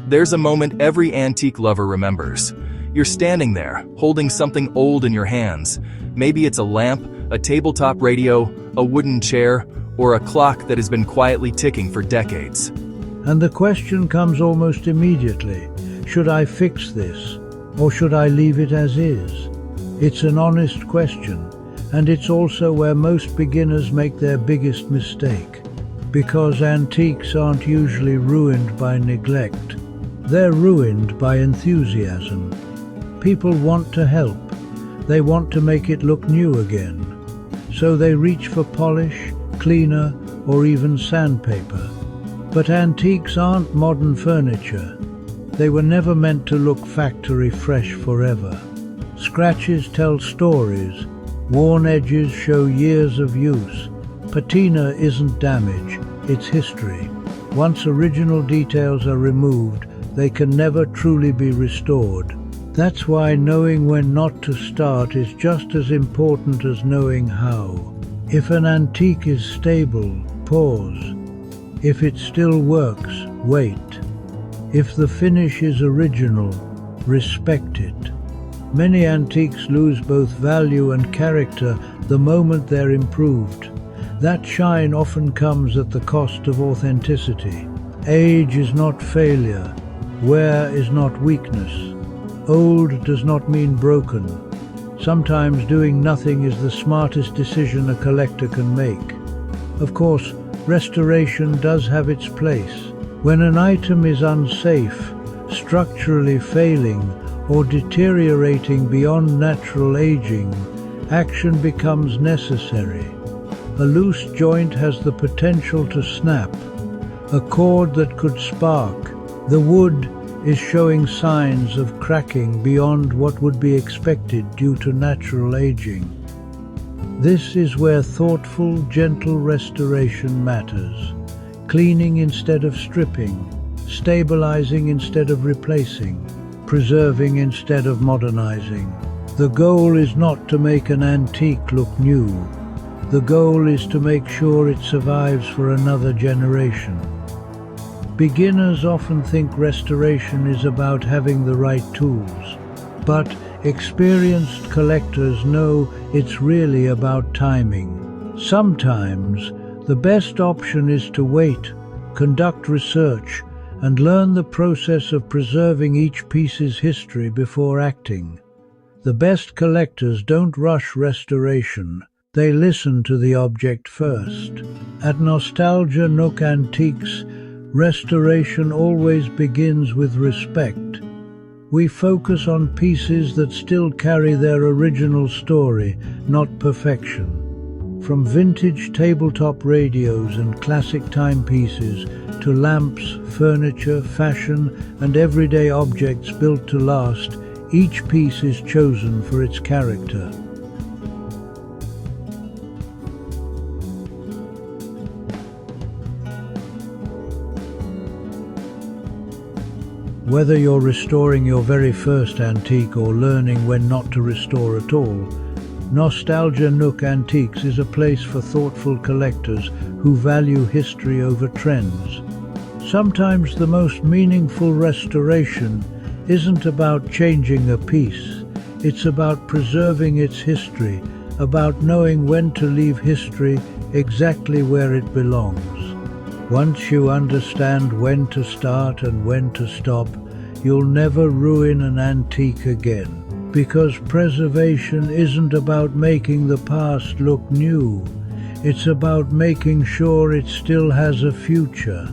There's a moment every antique lover remembers. You're standing there, holding something old in your hands. Maybe it's a lamp, a tabletop radio, a wooden chair, or a clock that has been quietly ticking for decades. And the question comes almost immediately, should I fix this, or should I leave it as is? It's an honest question, and it's also where most beginners make their biggest mistake. Because antiques aren't usually ruined by neglect. They're ruined by enthusiasm. People want to help. They want to make it look new again. So they reach for polish, cleaner, or even sandpaper. But antiques aren't modern furniture. They were never meant to look factory fresh forever. Scratches tell stories. Worn edges show years of use. Patina isn't damage, it's history. Once original details are removed, they can never truly be restored. That's why knowing when not to start is just as important as knowing how. If an antique is stable, pause. If it still works, wait. If the finish is original, respect it. Many antiques lose both value and character the moment they're improved. That shine often comes at the cost of authenticity. Age is not failure. Wear is not weakness. Old does not mean broken. Sometimes doing nothing is the smartest decision a collector can make. Of course, restoration does have its place. When an item is unsafe, structurally failing, or deteriorating beyond natural aging, action becomes necessary. A loose joint has the potential to snap, a cord that could spark. The wood is showing signs of cracking beyond what would be expected due to natural aging. This is where thoughtful, gentle restoration matters. Cleaning instead of stripping, stabilizing instead of replacing, preserving instead of modernizing. The goal is not to make an antique look new. The goal is to make sure it survives for another generation. Beginners often think restoration is about having the right tools, but experienced collectors know it's really about timing. Sometimes, the best option is to wait, conduct research, and learn the process of preserving each piece's history before acting. The best collectors don't rush restoration. They listen to the object first. At Nostalgia Nook Antiques, restoration always begins with respect. We focus on pieces that still carry their original story, not perfection. From vintage tabletop radios and classic timepieces to lamps, furniture, fashion, and everyday objects built to last, each piece is chosen for its character. Whether you're restoring your very first antique or learning when not to restore at all, Nostalgia Nook Antiques is a place for thoughtful collectors who value history over trends. Sometimes the most meaningful restoration isn't about changing a piece. It's about preserving its history, about knowing when to leave history exactly where it belongs. Once you understand when to start and when to stop, you'll never ruin an antique again. Because preservation isn't about making the past look new. It's about making sure it still has a future.